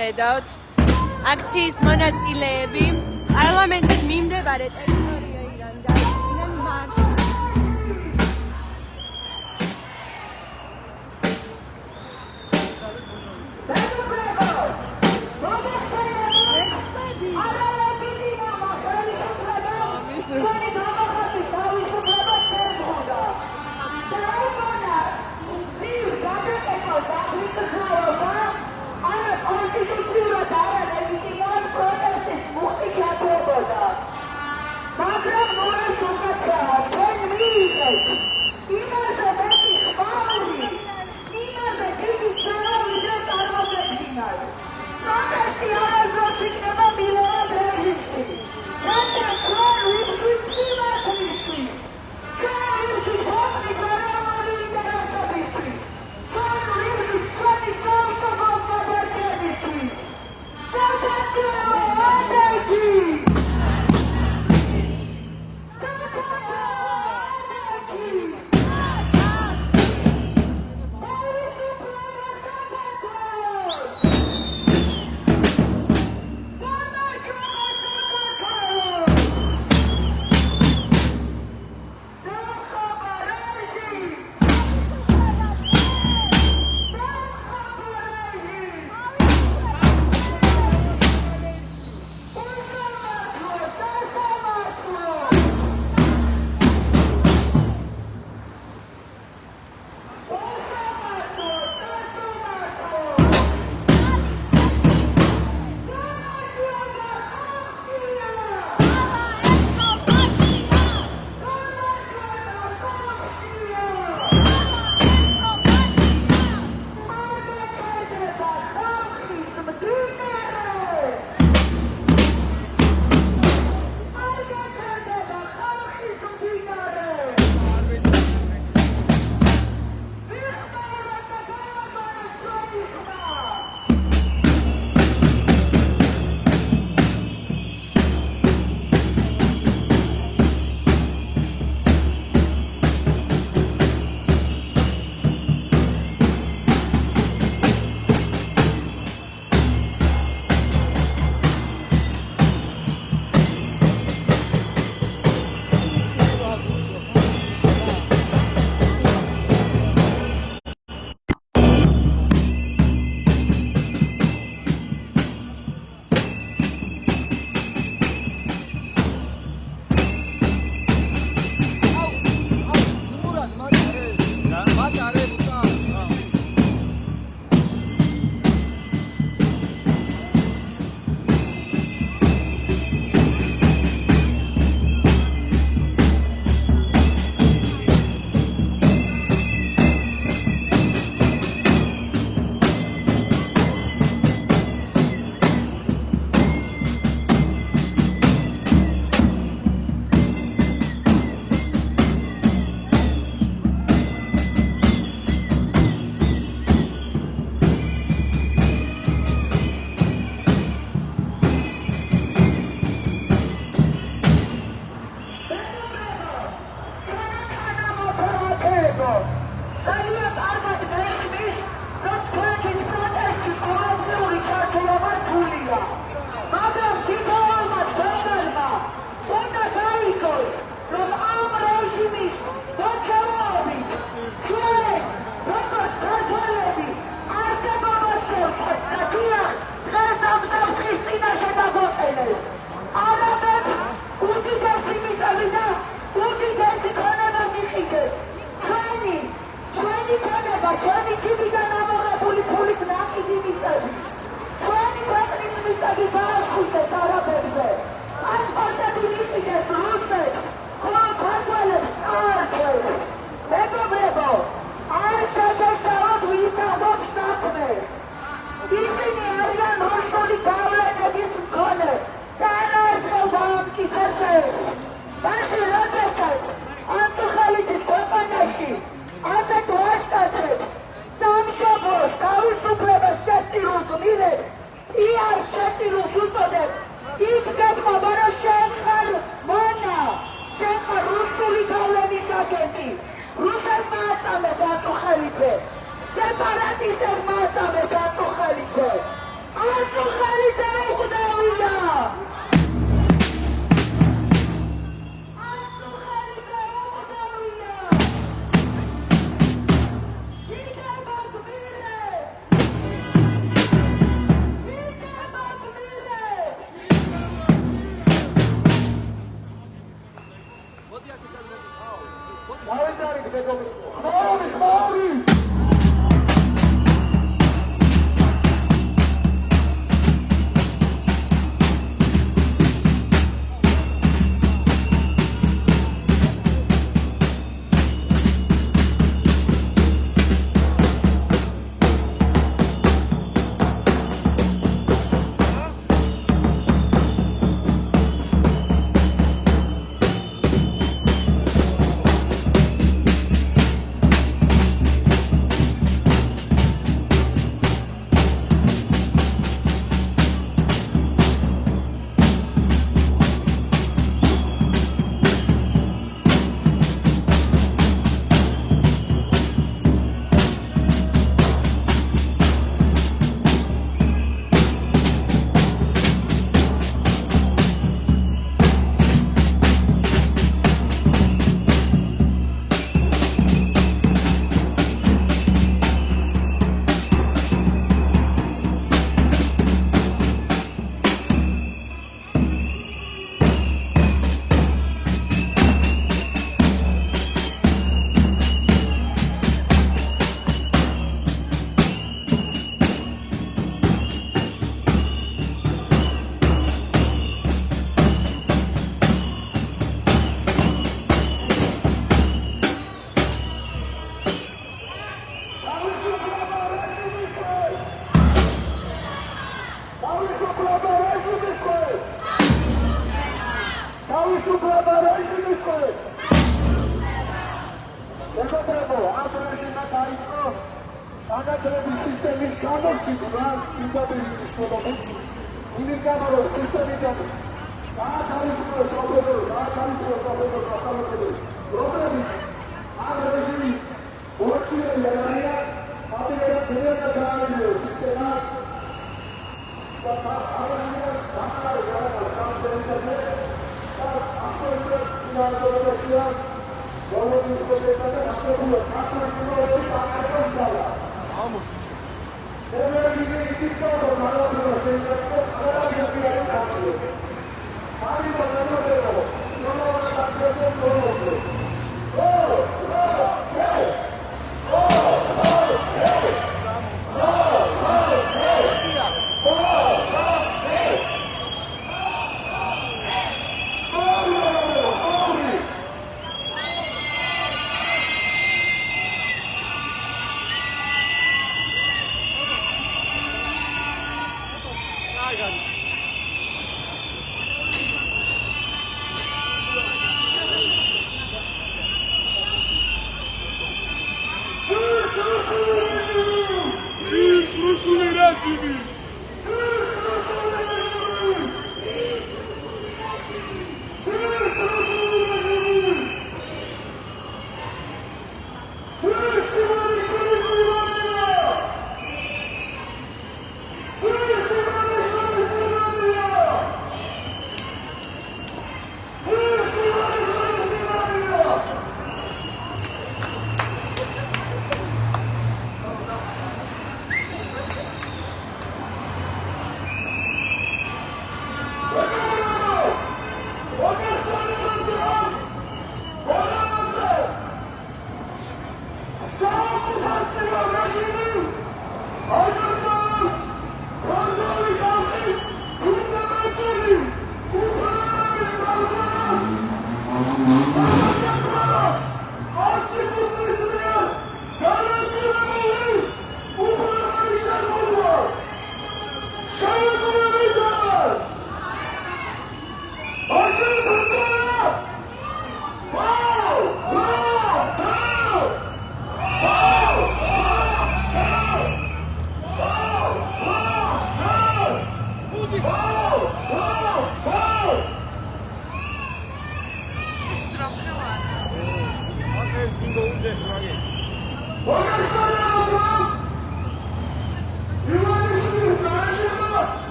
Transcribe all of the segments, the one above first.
ხედავთ. აქციის მონაწილეები პარლამენტის მიმდებარე ტერიტორიიდან დაიწყნენ მარში. What is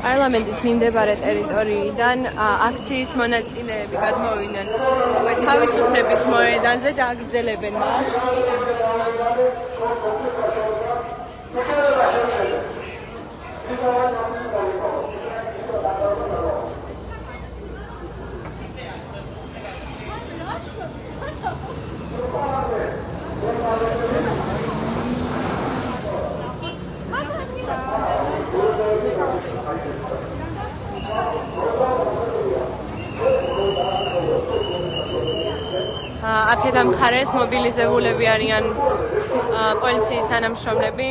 პარლამენტის მიმდებარე ტერიტორიიდან აქციის მონაწილეები გადმოვიდნენ უკვე თავისუფლების მოედანზე და აგრძელებენ მას. აქედან მხარეს მობილიზებულები არიან პოლიციის თანამშრომლები.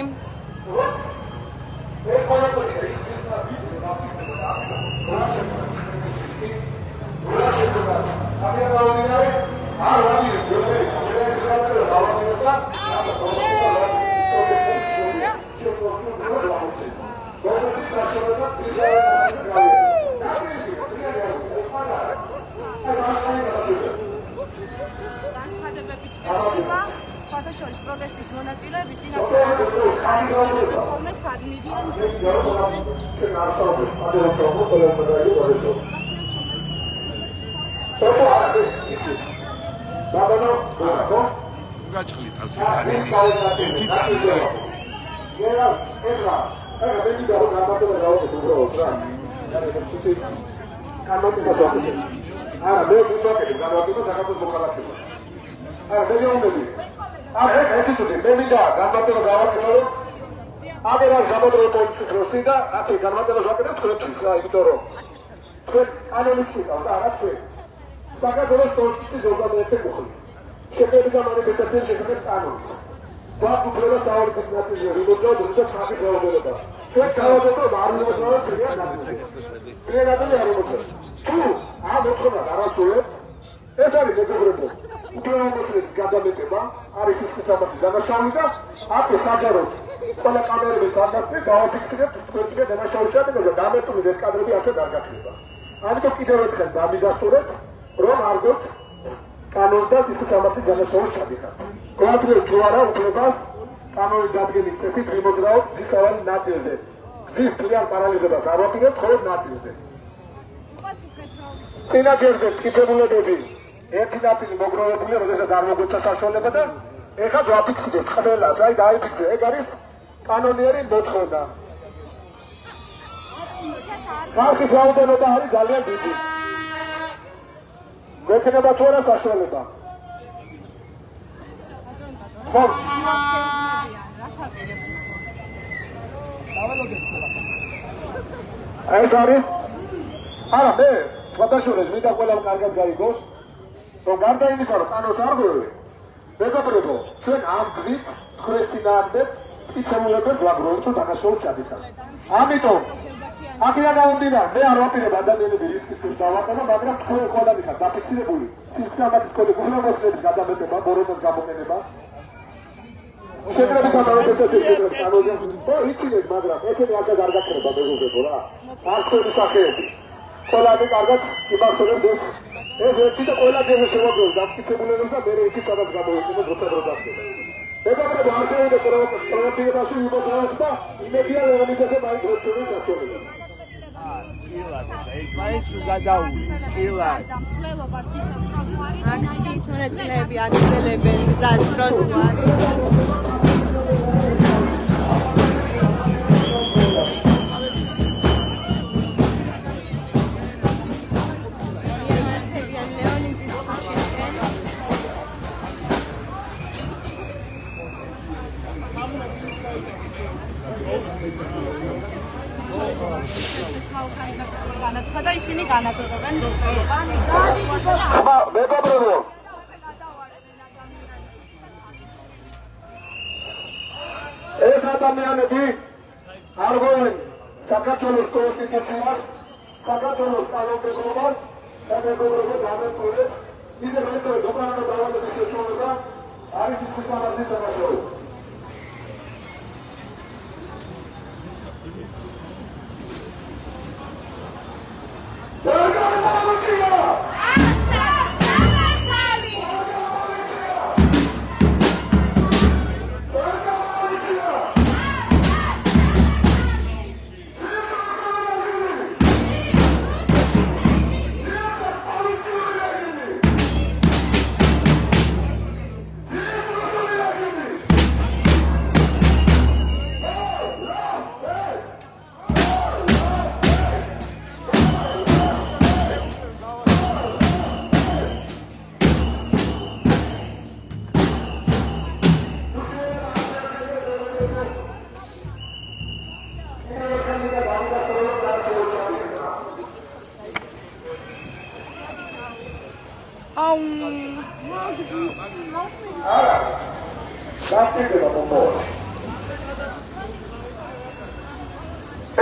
შორის პროტესტის მონაწილეები წინასწარ აღნიშნულები ხოლმე სადმიდან გაჭრით ალთიხანის ერთი წამი ეს არის მეგობრებო, უკრაინელების გადამეტება, არის ის სამართლის დანაშაული და აქ საჯაროდ ყველა კამერების დაგაცე დააფიქსირებთ თქვენს დანაშაულს და დამეტული ეს კადრები ასე არ გაქრება. ამიტომ კიდევ ერთხელ დამიდასტურებთ, რომ არ გვაქვს კანონს და ის სამართლის დანაშაულს ჩადიხართ. გვაქვს თუ არა უფლებას კანონის დადგენის წესით მიმოძრაოთ გზისავალი ნაწილზე. გზის მთლიან პარალიზებას არ ვაპირებთ, მხოლოდ ნაწილზე. წინაგერზე მტკიცებულებები ერთი ნაწილი მოგროვებულია, როდესაც არ მოგვეცა საშუალება და ეხლა ვაფიქსირებთ ყველას, აი დაიფიქსე, ეგ არის კანონიერი მოთხოვნა. ხალხის რაოდენობა არის ძალიან დიდი. გვექნება თუ არა საშუალება? ეს არის არა მე ფოტოშურეს ვიდა ყველა კარგად გაიგოს რომ გარდა იმისა რომ კანონს არ გვევი მეგობრებო ჩვენ ამ გზით თქვენს წინააღმდეგ მტკიცებულებებს ვაგროვებთ თუ დანაშაულს ჩადიხართ. ამიტომ აქედან გამომდინარე მე არ ვაპირებ ადამიანები რისკის დავაყენო, მაგრამ თქვენ ყველა მიხართ დაფიქსირებული სისტემატის კოდის უბრალოდ გადამეტება, ბოროტოს გამოყენება. შეძლებთ ამავე კანონზე იცინეთ, მაგრამ ესენი აქაც არ გაქრება მეგობრებო რა. არ თქვენი სახეები. ყველანი კარგად იმახსოვრებს ეს ერთი და ყველა ჯერ შევაგროვებთ დაფიქსირებულებს და მე ერთი სადაც გამოვიყენოთ როცა დრო გახდება. მეგობრებო, არ შევიდეთ პროვოკაციებაში იმოძრავოთ და იმედია ლეონიდაზე მაინც როჩოვის საშუალება. აქციის მონაწილეები აგრძელებენ გზას ტროტუარი. განაცხადა ისინი განაგრძობენ მეგობრებო, ეს ადამიანები არ ღვევენ საქართველოს კონსტიტუციას, საქართველოს კანონმდებლობას და მეგობრებო გამეთვალეთ, ისე რომ უკანონო დავალების შეწყვეტა არის ის ხმამაზის დანაშაული.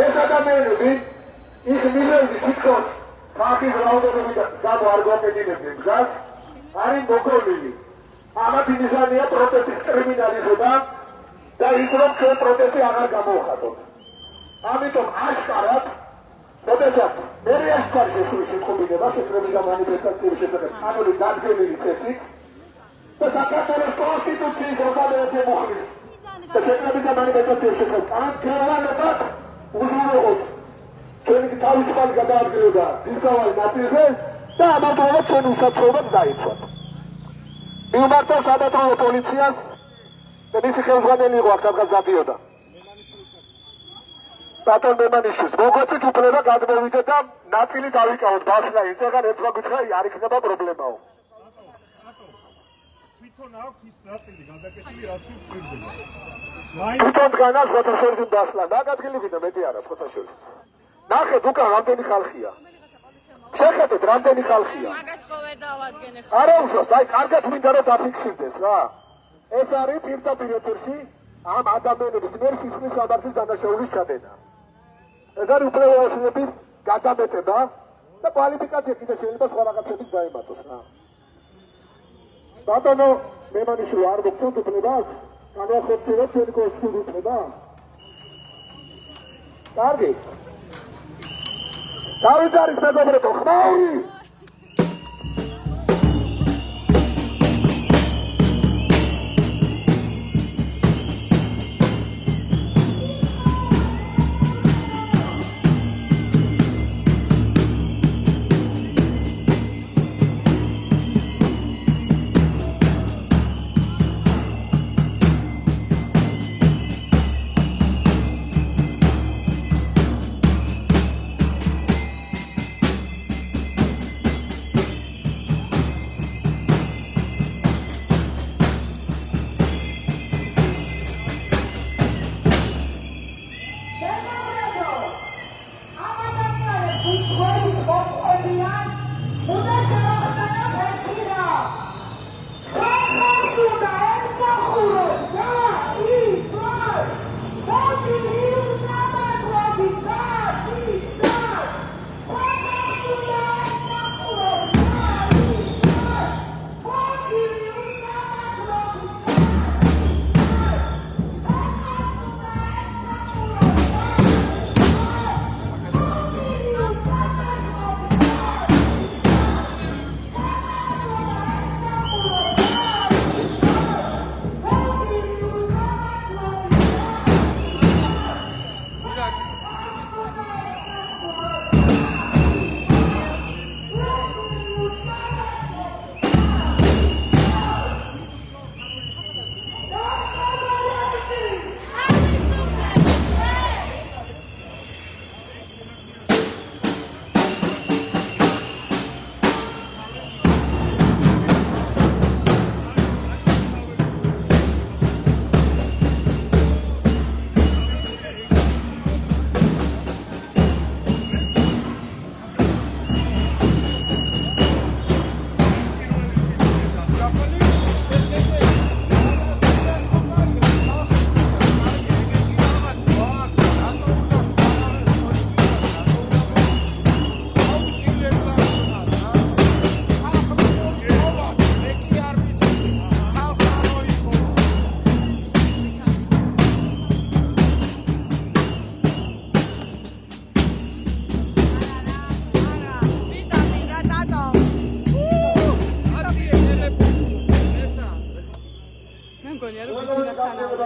ეს ადამიანები ის მიზეზი თითქოს ხალხის რაოდენობით გამო არ გვაკეთებდნენ გზას, არის მოგონილი. ამათი მიზანია პროტესტის კრიმინალიზება და ის რომ ჩვენ პროტესტი აღარ გამოვხატოთ. ამიტომ აშკარად, როდესაც მერე აშკარად შესული შეტყობინება შეწყვეტილ მანიფესტაციების შესახებ ყანონით დადგენილი წესით და საქართველოს კონსტიტუციის 21 მუხლის და შეწყვეტილ მანიფესტაციების შესახებ კანონმდებლობად უზრუნველყოთ ჩვენი თავისუფალი გადაადგილება ძისავალი ნაწილზე და ამავდროულად ჩვენ უსაფრთხოებაც დაიცვათ. მიუმართავს საპატრონო პოლიციას და მისი ხელმძღვანელი იყო აქ სადღაც დადიოდა. ბატონ მემანიშვილს მოგოწით უფლება გადმოვიდეთ და ნაწილი დავიკავოთ ბასლა იწეგან ერთმა გითხრა არ იქნება პრობლემაო. თვითონ აქვს ის ნაწილი გადაკეთილი რაც უწევდება. თვითონ დგანას ხოთაშოვის ბასლა დაგადგილი ვიდა მეტი არა ხოთაშოვის. ნახეთ უკან რამდენი ხალხია. შეხედეთ რამდენი ხალხია. მაგას ხო ვერ დავადგენე. არა უშავს, აი კარგად მინდა რომ დაფიქსირდეს რა. ეს არის პირდაპირ ეთერში ამ ადამიანების მიერ სისხლის სამართლის დანაშაულის ჩადენა. ეს არის უფლებაოსნების გადამეტება და კვალიფიკაცია კიდე შეიძლება სხვა რაღაცებით დაემატოს რა. ბატონო მემანიშვილი არ მოგწევთ უფლებას განვახორციელოთ ჩვენი კონსტიტუციის უფლება. კარგი. დავით არის მეგობრებო, ხმაური!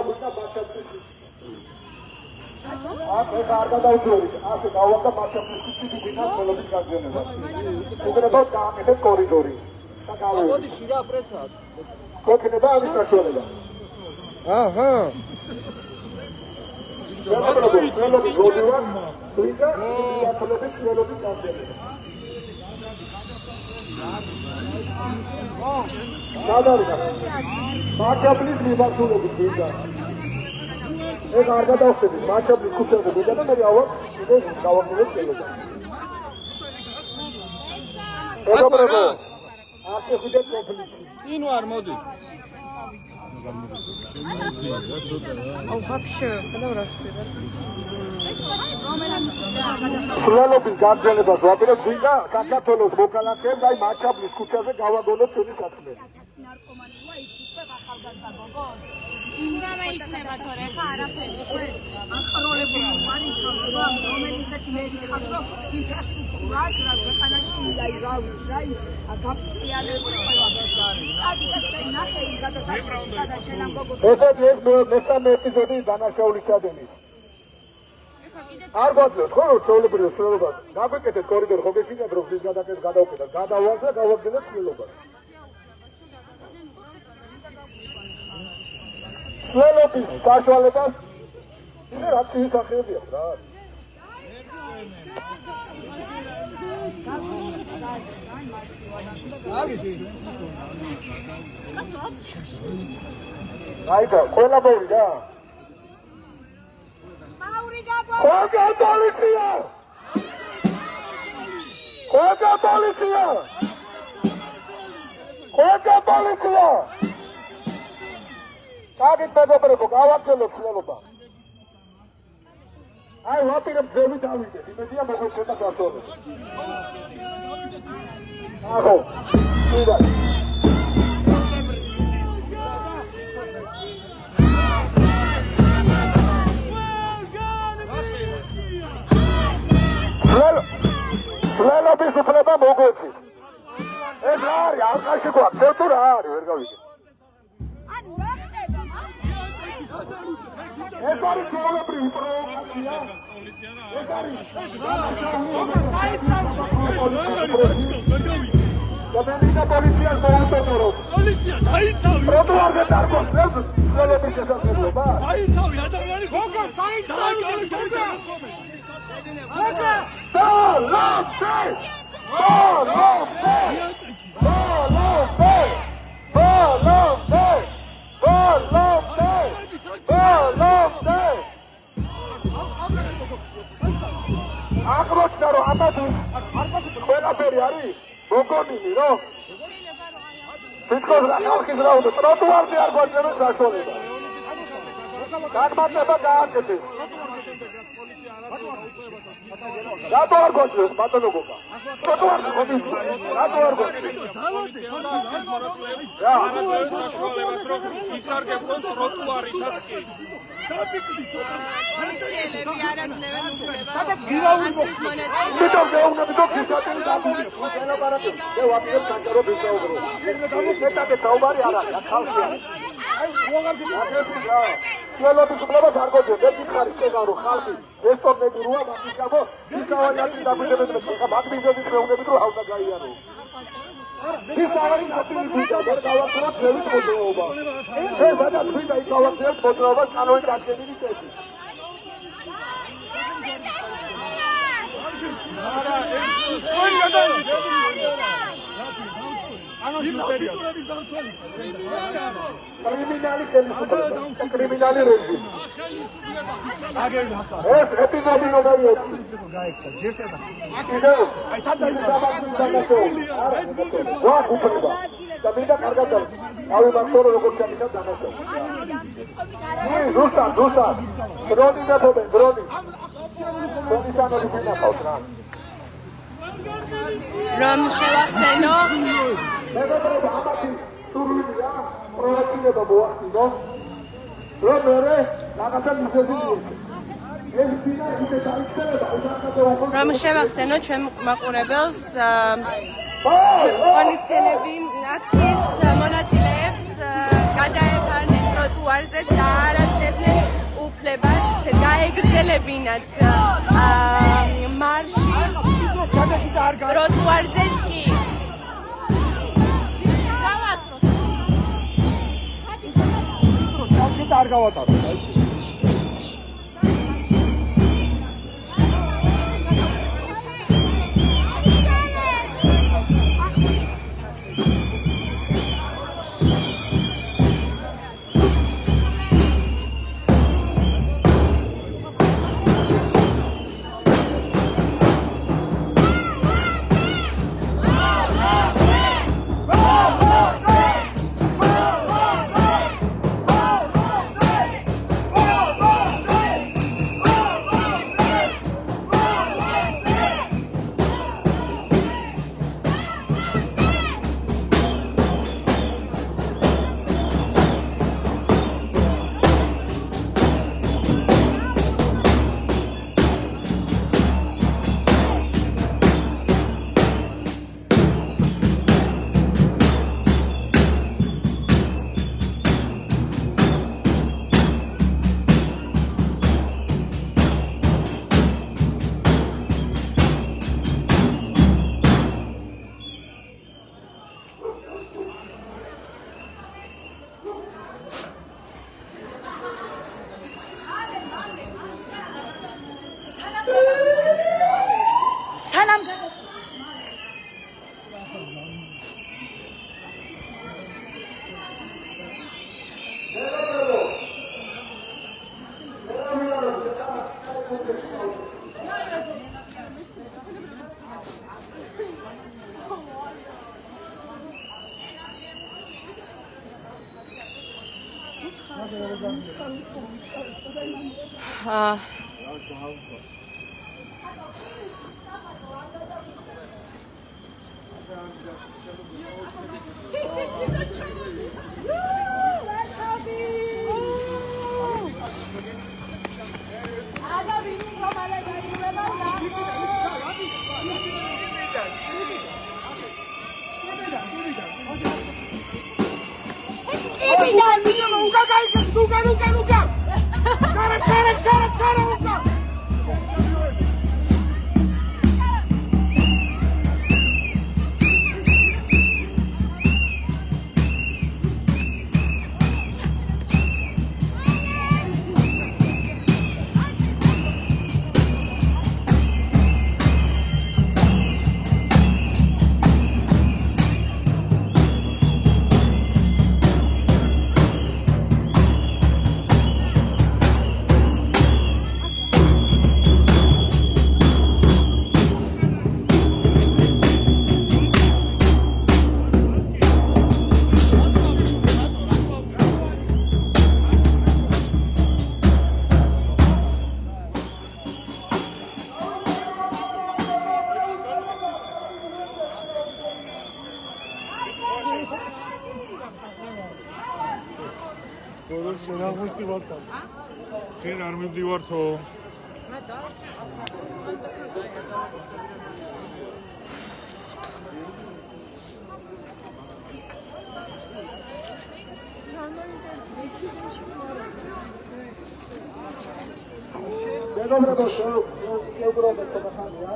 ღვინო მაჩაპლის ეს არ გადაუძლოვით, ასე გავაკა მაჩაპლის ქუჩის ღვინოს ხელობის გაგზავნებას. უბრალოდ გააკეთეთ კორიდორი. და გავიდეთ. მოდი შირა პრესად. გქონდება ამის საშუალება. აჰა. მაჩაპლის მიმართულებით ვიდა. ეს არ გადავხდები, მაჩაპლის ქუჩაზე ვიდა და მე ავალ კიდე გავაგზავნე შეიძლება. ეხლა ასე ხვიდეთ კონფლიქტი. წინ ვარ, მოდი. სულელობის გაგრძელებას ვაპირებ ვიდა საქართველოს მოქალაქეებს და მაჩაპლის ქუჩაზე გავაგონოთ ჩვენი საქმე. იმრამა იქნება თორე ხა არაფერი ჩვენ ახალოლებული ვარი რომელიც მედიკავს რომ ინფრასტრუქტურა ქვეყანაში აირავის რაი გამწიალებული სადი და შენახე იმ გადასახადში სადაც შენ ამ გოგოს ეს მესამე ეპიზოდი დანაშაულის ჩადენის არ გვაძლევთ ხო ჩვეულებრივ სულელობას გაგვეკეთეთ კორიდორი ხო გეშინიათ რომ ის გადაკეთდეს გადავკეთოთ გადავარს და გავაგზავნოთ სულელობას სულელობის საშუალებას ისე რაც ისახებია რა აიცა ყველა მოვიდა Qualquer policia! Qualquer policia! Qualquer policia! Cadê que pegou para boca? Olha aquele que Ai, lá tem um zero de alívio. E me dia mais um pouco da zona. Ah, bom. Cuida. Lelo bisufleba mogotsi. ეს რა არის? ალყაში გვაქვს, თუ რა არის, ვერ გავიგე. ანუ რა ხდება? ეს არის ჩვეულებრივი პროვოკაცია. ეს არის და პოლიციას მოუწოდოთ. პოლიცია დაიცავი. ტროტუარზე დარგვაქვს, ყველაფერი შესაძლებლობა. დაიცავი ადამიანი გოგა საიცავი. გოგა! Bolofé! Bolofé! Bolofé! Bolofé! Bolofé! Bolofé! Აკროჩნა რომ ამადი ყველაფერი არის მოგონილი რომ თვითონ ხალხის რა უნდა ტროტუარზე არ გვაძლევს საშუალება გადმატება გააკეთეს რატო არ გვაძლევს ბატონო გოგა რატო არ გვაძლევს საშუალებას რომ ისარგებლონ ტროტუარითაც კი პოლიციელები არ აძლევენ უფლებას აქციის მონაწილეებს მეთქე უნდა გიჩატენ დაბული ყველა ბარათი მე ვაფერ საჭირო ვიწაუბრო მეტაკე საუბარი არ არის ხალხი არის აი როგორია ყველაფერს უბრალოდ არ გოძებს ეს ხარის ეგარო ხალხი ეს თორმეტია მაგის გამო ისავანაკი დაგიდებენ ხა მაგბიზების მეუბნებით რომ ავდა გაიარო ის არის აქტივი ვიდა ვერ გავაკეთოთ ძველი მოძრაობა ეს ბადა ვიდა ის გავაკეთოთ მოძრაობა კანონით დაგებული წესი არა ეს სწორი გადავიდა კრიმინალი ხელისუფლება კრიმინალი რეჟიმი ეს ეპიზოდი ნომერი 2 გაიქცა ჯერსება აი სადაა რა გუფრება და მინდა კარგად დავიმართო როგორ ჩამიგა დანაშაული ზუსტად დრონი დათობენ დრონი სანოდი ვინახავთ რა რომ შევახსენო მეგობრებო ამათი სურვილია პროექტება მოახდინო რომ მე რაღაცა მიზეზი ეს ფინა ისე დაიწერება რომ შევახსენო ჩვენ მაყურებელს პოლიციელები აქციის მონაწილეებს გადაეფარნენ ტროტუარზე ტროტუარზეც დაარასებდნენ უფლებას გაეგრძელებინათ მარში ტროტუარზეც კი არ გავატარო. შენ არ მივდივართო. მეგობრებო, შეუბრალოდ ხმახანია.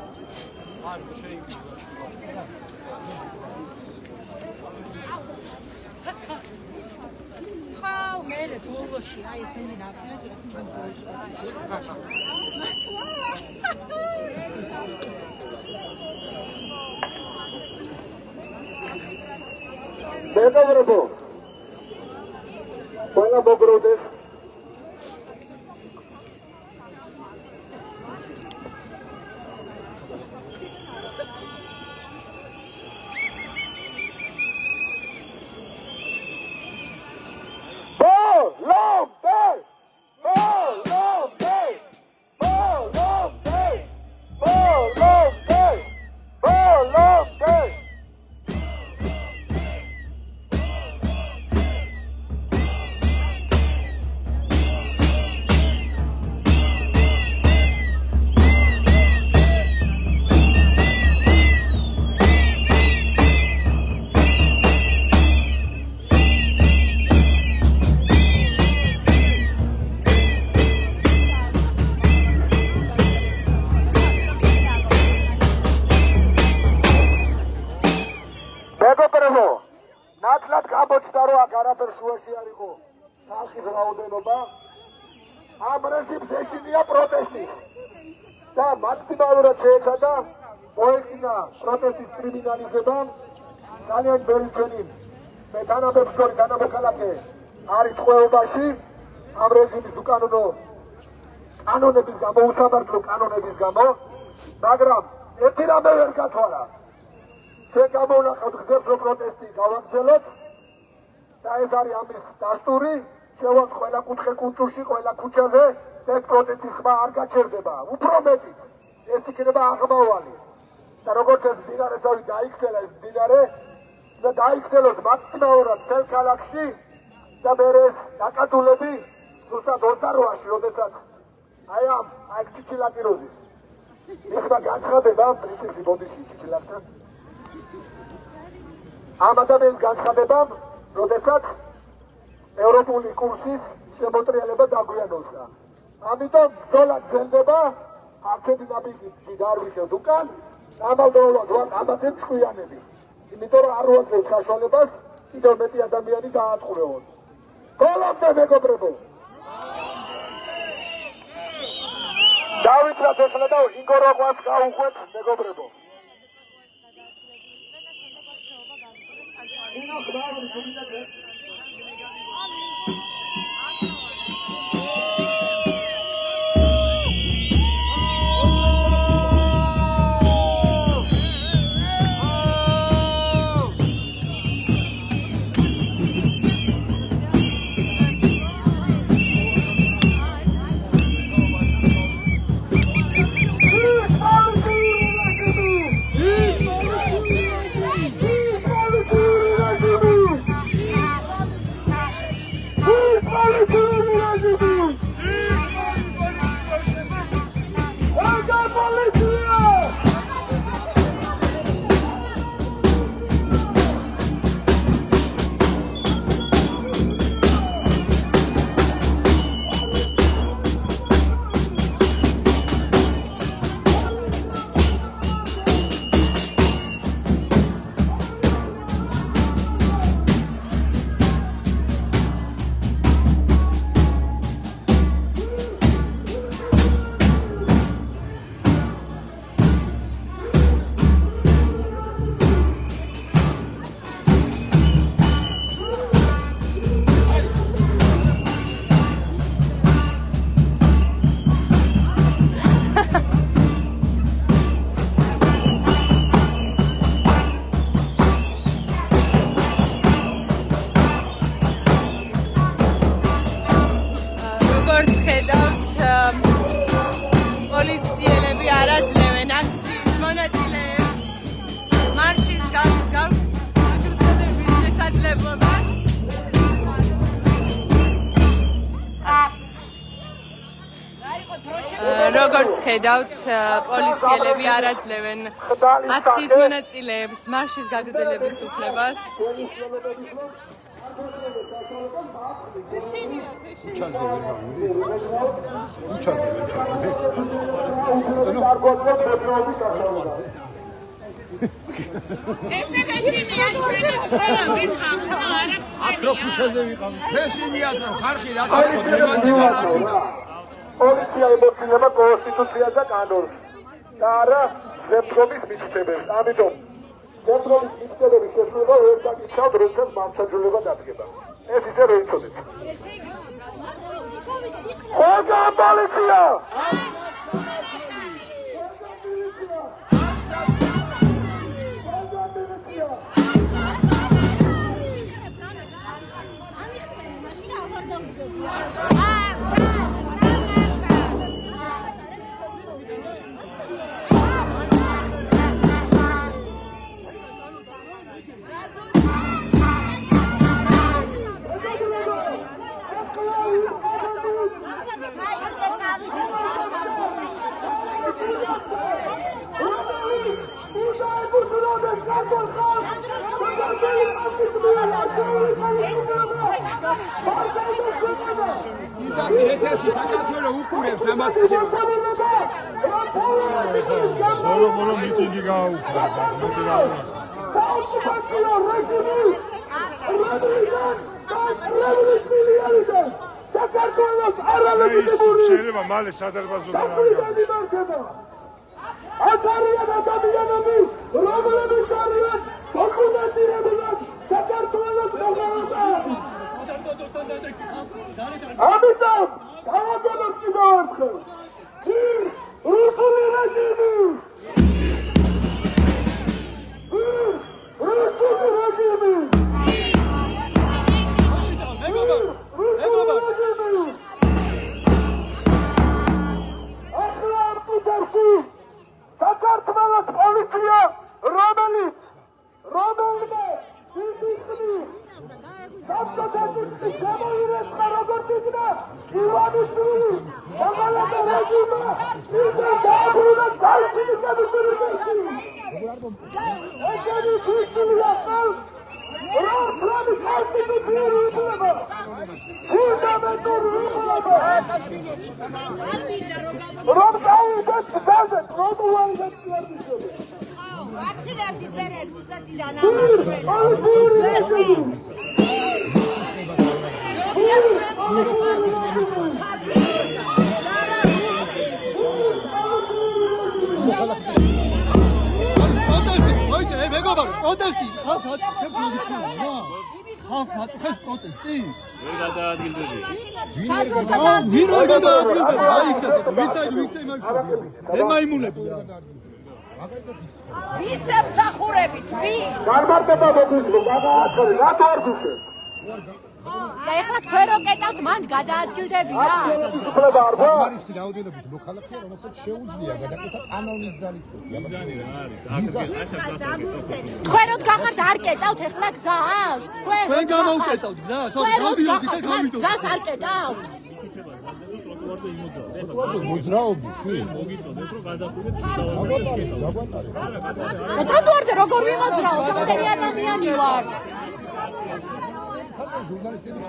ბოლოში აი ეს მენი ნაკლებია მეგობრებო, ყველა მოგროვდეს. არაფერ შუაში არ იყო ხალხის რაოდენობა. ამ რეჟიმს ეშინია პროტესტი და მაქსიმალურად შეეცადა მოექნა პროტესტის კრიმინალიზებამ. ძალიან ბევრი ჩვენი მეთანაბებს შორის თანამოქალაქე არის ტყვეობაში ამ რეჟიმის უკანონო კანონების გამო, უსამართლო კანონების გამო, მაგრამ ერთი რამე ვერ გათვალა. ჩვენ გამოვნახავთ გზებს, რომ პროტესტი გავაგრძელოთ და ეს არის ამის დასტური. შევართ ყველა კუთხე კუჭურში, ყველა ქუჩაზე და ეს პროტესტის ხმა არ გაჩერდება. უფრო მეტიც ეს იქნება აღმავალი. და როგორც ეს მდინარესავი დაიქცელა ეს მდინარე და დაიქცელოს მაქსიმალურად მთელ ქალაქში და მერე ეს დაკადულები ზუსტად 28-ში, როდესაც აი ჩიჩილაკიროზის მისმა განცხადებამ პრინციპში ბოდიში ჩიჩილაკთან ამ ადამიანის განცხადებამ, როდესაც ევროპული კურსის შემოტრიალება დაგვიანოცა. ამიტომ ბრძოლა გრძელდება, არცეთი ნაბიჯი არ ვიხევთ უკან, ამავდროულად ვართ ამათი ჭკვიანები. იმიტომ რომ არ ვაძლევთ საშუალებას კიდევ მეტი ადამიანი დაატყურებონ. ბოლომდე მეგობრებო. დავიწყოთ ახლა და იგოროყვას გავუხვეთ მეგობრებო. როგორც ხედავთ, პოლიციელები არ აძლევენ აქციის მონაწილეებს მარშის გაგრძელების უფლებას. ესე გეშინია ჩვენი სკოლა ვისხამთ და არა აკრო ქუჩაზე ვიყავ. ეშინია ხარხი რა თქმა პოლიცია ემოცილება კონსტიტუციას და კანონს და არა ზემდრობის მითითებებს. ამიტომ ზემდრობის მითითებების შესრულება ვერ დაგიცავთ, როდესაც მართლმსაჯულება დადგება. ეს ისე რომ იცოდეთ. ხოდა პოლიცია! ეთერში საქართველოს უყურებს ამ აქციას. ბოლო მიტინგი გაუხდა. საქართველოს არალეგიტიმური შეიძლება მალე სადარბაზოდან გამარჯვება. ათარიან ადამიანები, რომლებიც არიან დოკუმენტირებულად საქართველოს მოხალისეები. ამიტომ გავაგონოთ კიდევ ერთხელ. ძირს რუსული რეჟიმი! ძირს რუსული რეჟიმი! ახლა ამ წუთებში საქართველოს პოლიცია, რომელიმე სიტყვით საბჭოთა კავშირი გამოირეცხა როგორც იქნა ივანიშვილი, გამალათა რეჟიმმა ისე დააბრუნა გაიწმინდების უნივერსიტეტი. ესენი ქრისტიანია ხალხ როცა კონსტიტუციური უფლება ფუნდამენტური უფლება რომ დაუდგეთ გზაზე ტროტუარზე წიაღისები ვაცილები ბერენ მუსაკიდან პროტესტი ხალხს აწუხებს მოგიწევს რა ხალხს აწუხებს პროტესტი ვერ გადაადგილდები ვინ ვერ გადაადგილდები აი ისე მე მაიმუნები რა ვისე მსახურებით ვინ გამარტება მოგვიწყო გადააწყო რატო არ გუშევ და ეხლა თქვენ რო კეტავთ მანდ გადაადგილდები რა უფლება არ გვაქვს მარისი რაოდენობით მოქალაქეა რომელსაც შეუძლია გადაკეთა კანონის ძალით მიზანი რა არის თქვენ რო გახართ არ კეტავთ ეხლა გზას თქვენ გამოვკეტავთ გზას თქვენ რო გახართ გზას არ კეტავთ მოძრაობი კი მოგიწოდეთ რომ გადავიდეთ სავარაუდოდ და ტროტუარზე როგორ ვიმოძრაო თქვენი ადამიანი ვარ ჟურნალისტები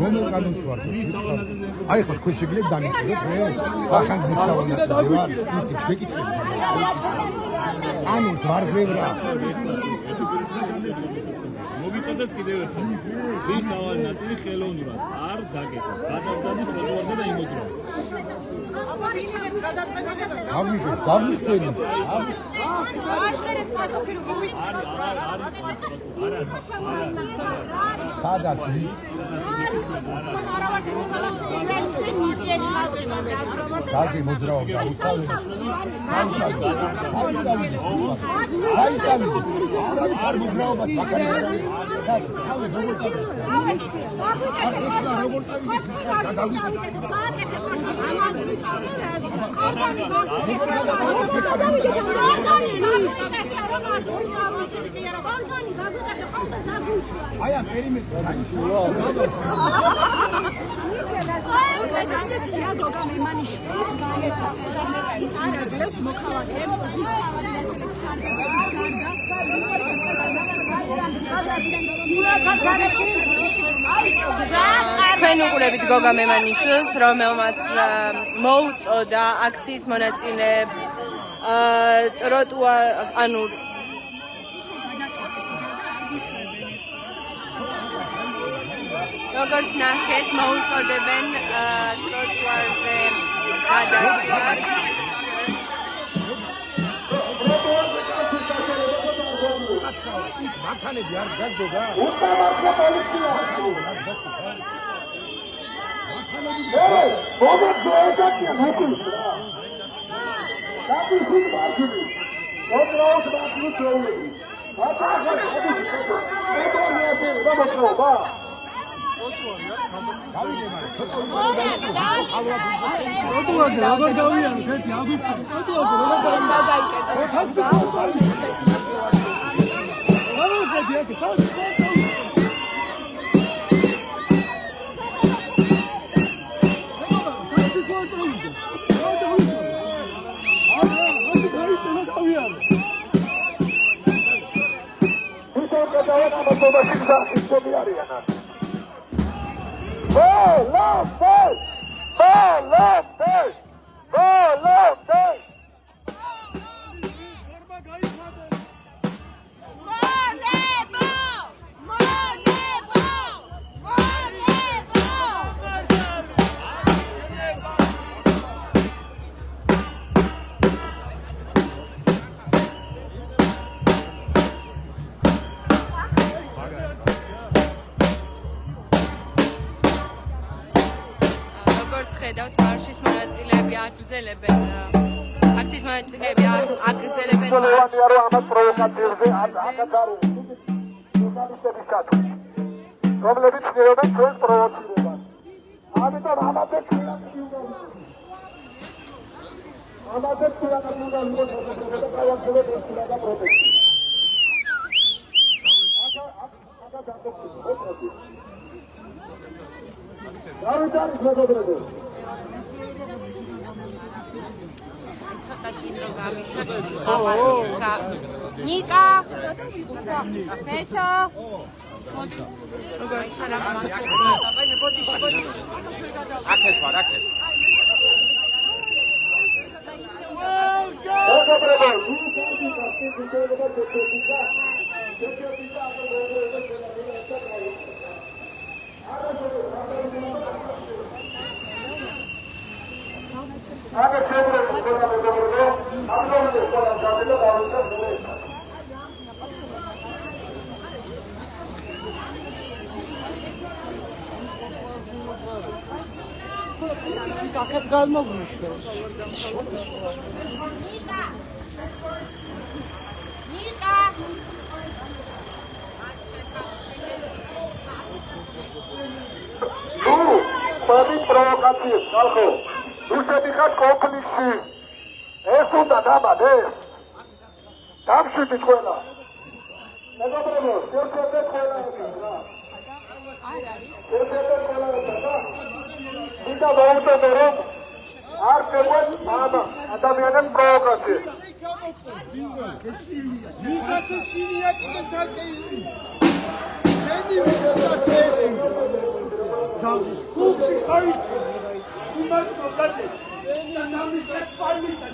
რომელ კანონს ვარ? აი ხო თქვენ შეგიძლიათ დამიჭიროთ მე ახალგზის სავანაძე ვარ იცი შეგეკითხები კანონს ვარ ღევრა მოგიწოდეთ კიდევ ერთხელ ზის სავალი ნაწილი ხელოვნურად არ დაგეკეთოთ გადავზადეთ ტროტუარზე და იმოძრავოთ დავიხსენი სადაც საზი მოძრაობდა უსწავლელი საიტალი არ მოძრაობას მაგალითად სადაც თავი როგორ აი ამ პერიმეტრში ასეთია გოგა მემანიშვილის განმარტება ის არ აძლევს მოქალაქეებს ზის სავალიათელებს სარგებლობის გარდა თქვენ უყურებით გოგა მემანიშვილს, რომელმაც მოუწოდა აქციის მონაწილეებს ტროტუარ ანუ როგორც ნახეთ, მოუწოდებენ ტროტუარზე გადასვლას. მანქანები არ გასდოდა? უსამართლო პოლიცია. მოგოძრაობია მოკლედ. დაბიში მარჯვნივ. მოძრაობს მარჯვნივ შეულები. ათახალ დაბიში. ეთონიასე გამოწრობა. ტროტუარზე როგორ გავიანო ერთი აგვიწყო ტროტუარზე როგორ ხედავთ მარშის მონაწილეები აგრძელებენ აქციის მონაწილეები აგრძელებენ ამას პროვოკაციებზე აქაც არის ჟურნალისტებისათვის რომლებიც ცდილობენ ჩვენს პროვოცირებას ამიტომ ამაზე ნიკა მეცო როგორ სალამ აქეთ ვარ აქეთ Kaket kalmamış. Pani prowokacje, Alcho. Ruszeni chać konflikty. Jest uda dama, jest. Tam się wyszła. No dobra, no. Pierwsze wyszła. Nida wołta dorog. Arkewet, ama. Adamyanem prowokacje. Misatı şiniyeti de serkeyi. Kendi vücuduna sevdim. Kukşi kayıt. Bunlar topladı. Ben namusek paylaştım.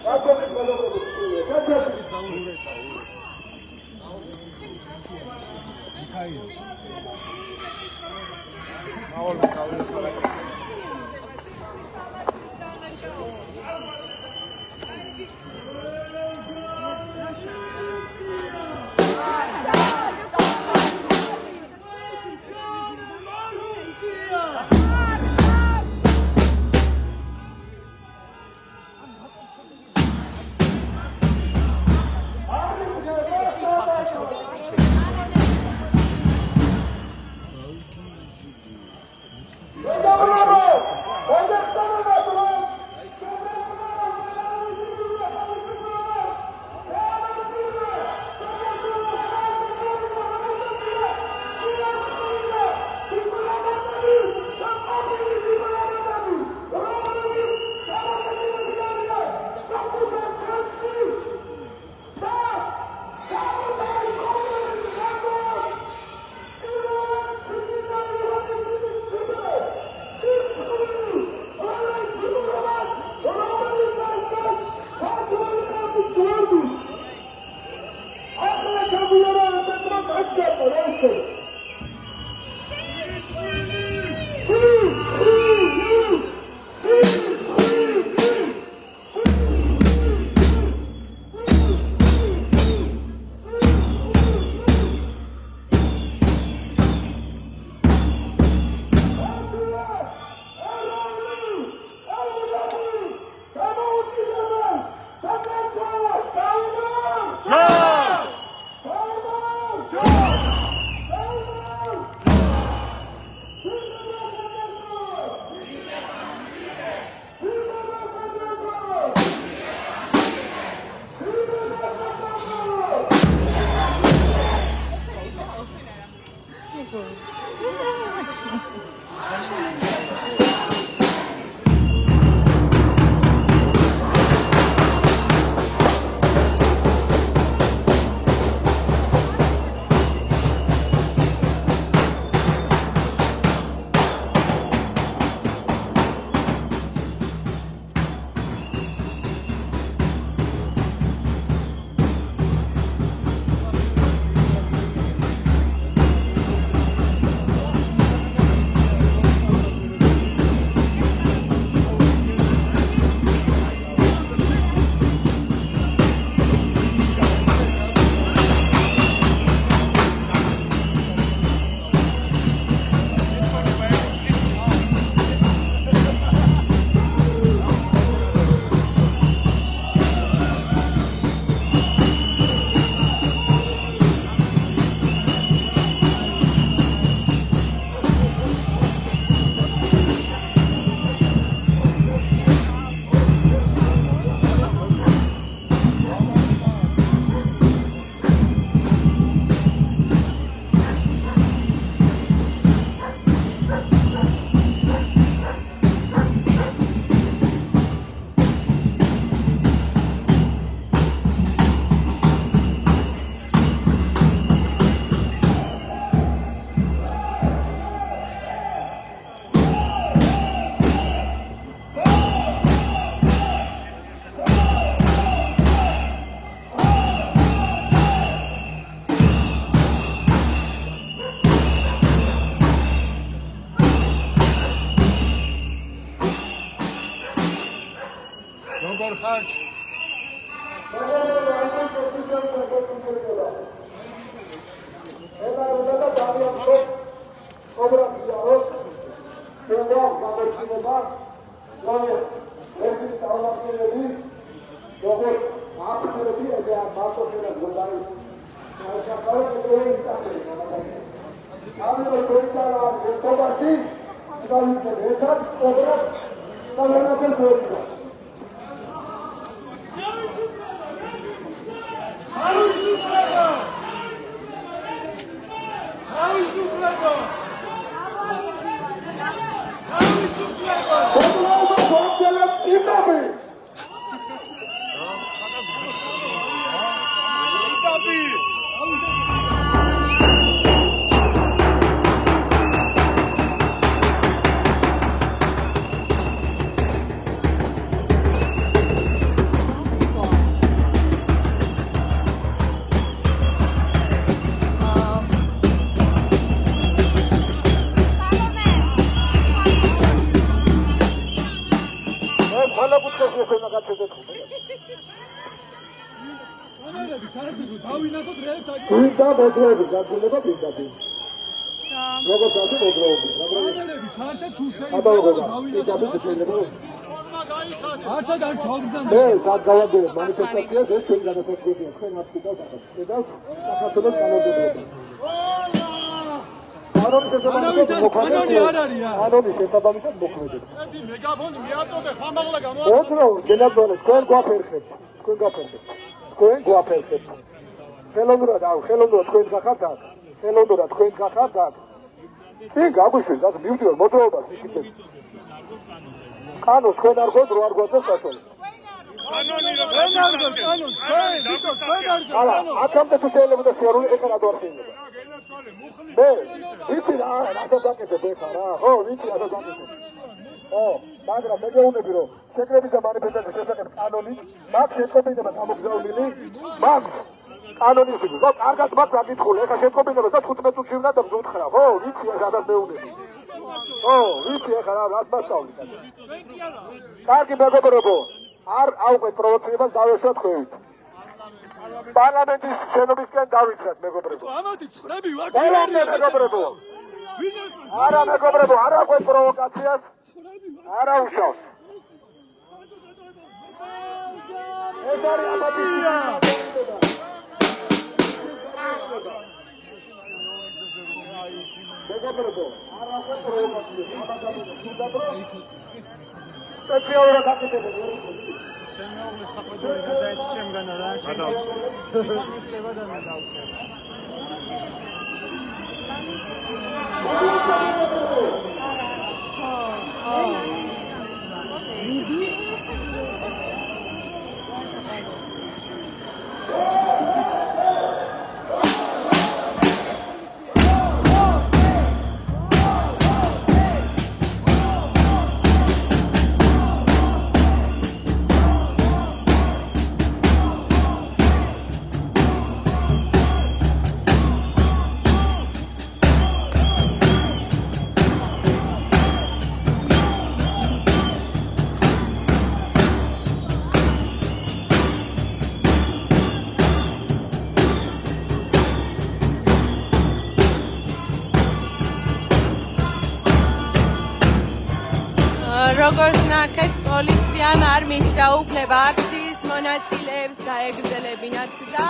როგორც ნახეთ, პოლიციამ არ მისცა უფლება აქციის მონაწილეებს გაეგრძელებინათ გზა.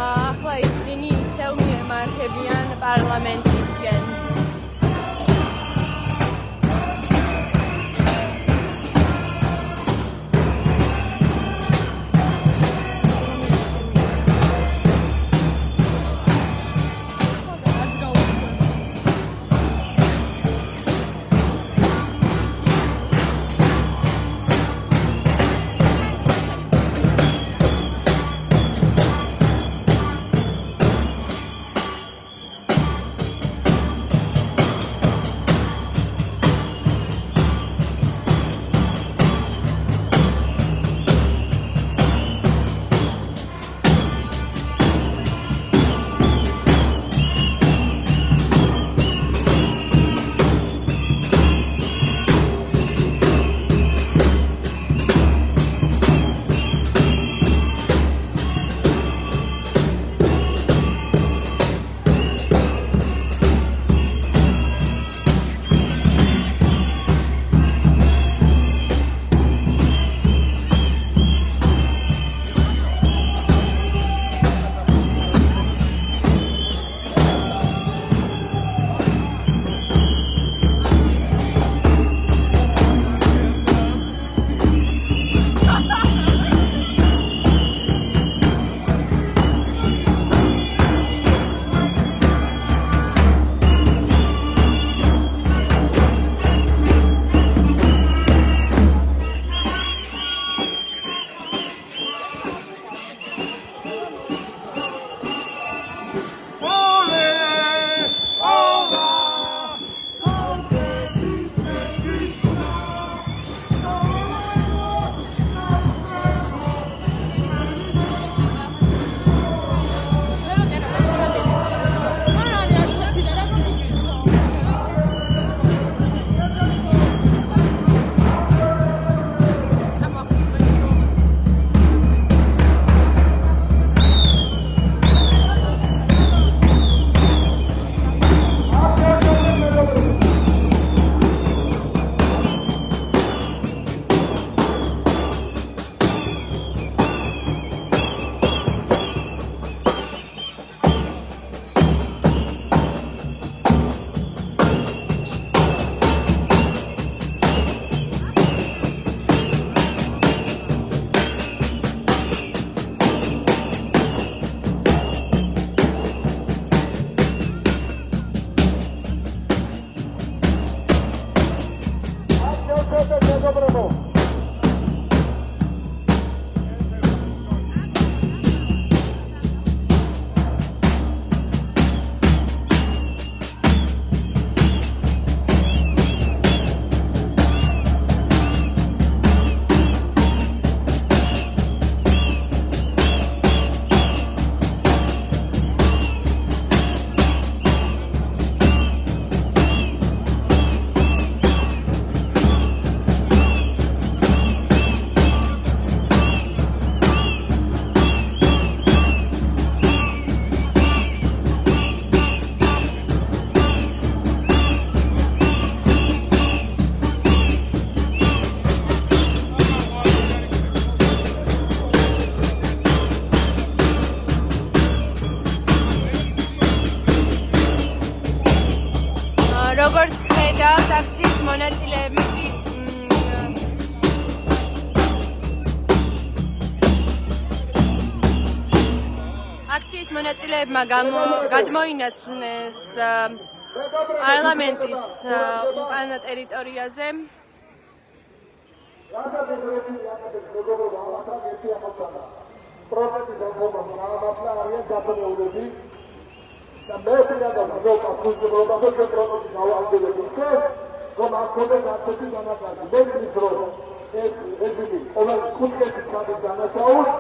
ახლა ისინი ისევ მიემართებიან პარლამენტისკენ. აქციის მონაწილეებმა გადმოინაცვლეს პარლამენტის უკანა ტერიტორიაზე. პროფესიის ამბობენ ამაფლა არიან დაფუძნებული და მე პირადად ვგონია კულტურაზე პროფესიის გავარდებული ისე რომ აქოდეს ასეთი განაცხადი მეცის რომ ეს რეგიმი ყოველ კულტურაში ჩადის დანაშაულს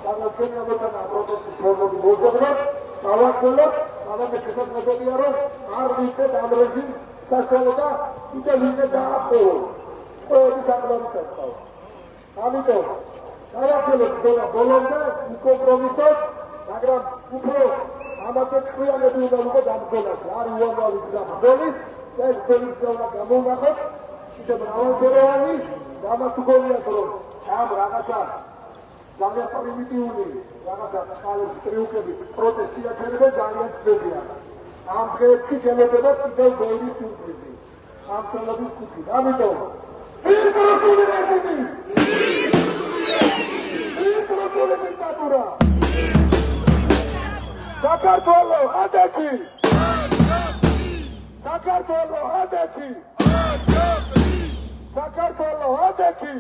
განაცხადებთან პროფესიის ფორმები მოძებნოთ დავაგდოთ მაგრამ შესაძლებელია რომ არ ვიცეთ ამ რეჟიმს საშუალო და კიდევ ვინმე დააყოლოს ყველი საკმარისად ყავს ამიტომ დავაგდოთ და ბოლომდე კომპრომისად მაგრამ უფრო ამაზე ჭკვიანები უნდა ვიყოთ ამ ზონაში არ უამრავი გზა ბრძოლის ეს ბრძოლის გზა გამოვახოთ შიდა მრავალფეროვანი და ამას უგონიათ რომ ამ რაღაცა ძალიან პრიმიტიული რაღაცა ხალხის ტრიუკები პროტესტი აჩერებენ ძალიან ცდებიან ამ დღეებში გელოდება კიდევ ბევრი სიურპრიზი ამ ცნობების კუთხით ამიტომ ვირტუალური რეჟიმი ვირტუალური დიქტატურა საქართველო ადაკი საქართველო ადაკი საქართველო ადაკი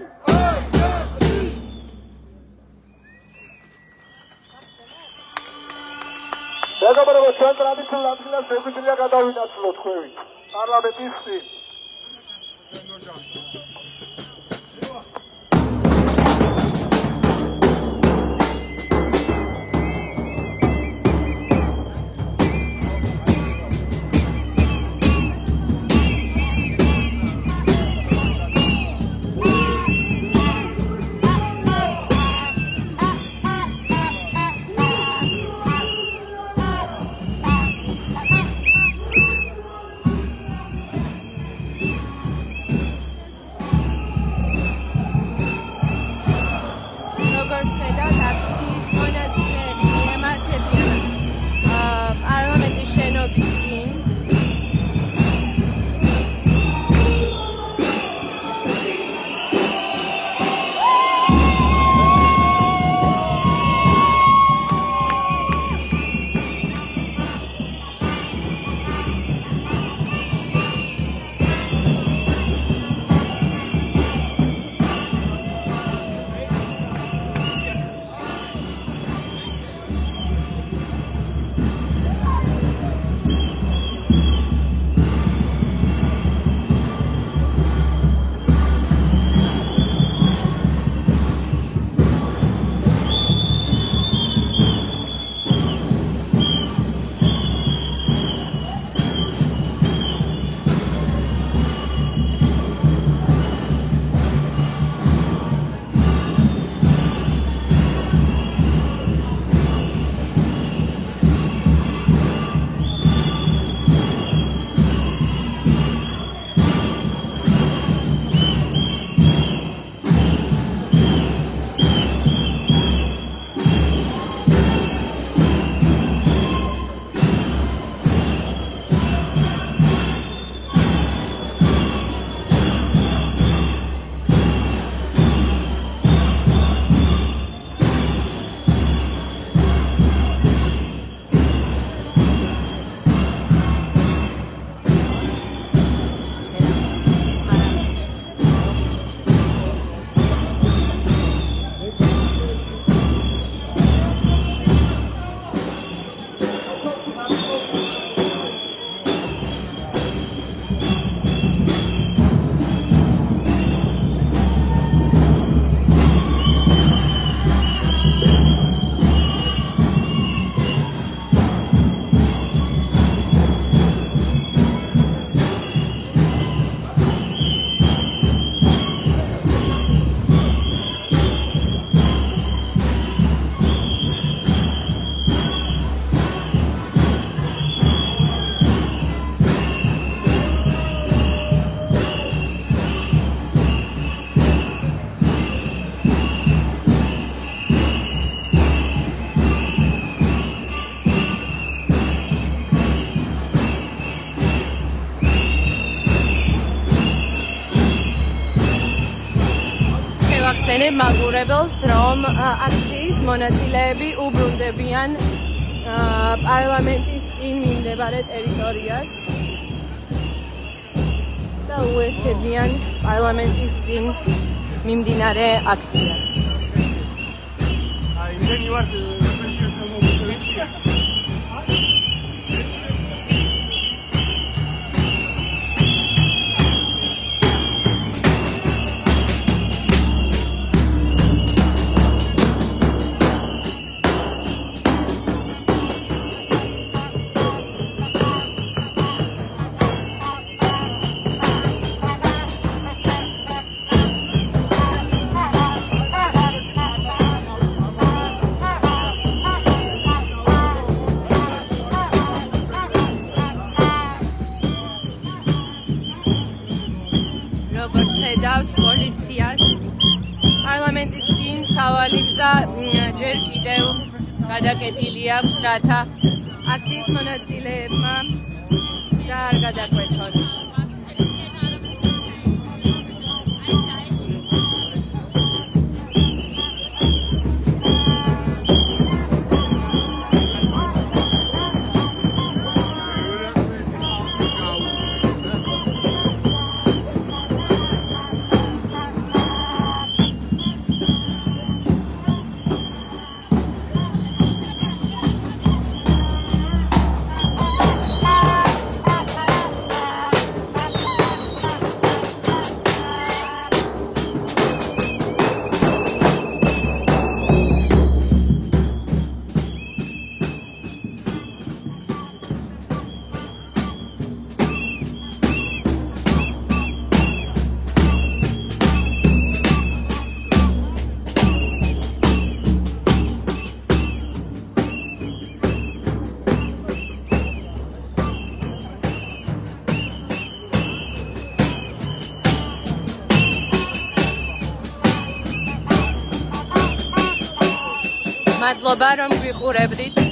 მეგობრებო ჩვენ ტრადიციულ ადგილას შეგვიძლია გადავინაცვლოთ ხვევით პარლამენტის წინ ახსენებ მაგურებელს, რომ აქციის მონაწილეები უბრუნდებიან პარლამენტის წინ მიმდებარე ტერიტორიას და უერთებიან პარლამენტის წინ მიმდინარე აქციას. როგორც ხედავთ პოლიციას პარლამენტის წინ სავალი გზა ჯერ კიდევ გადაკეტილი აქვს, რათა აქციის მონაწილეებმა გზა არ გადაკვეთონ. მადლობა რომ გვიყურებდით.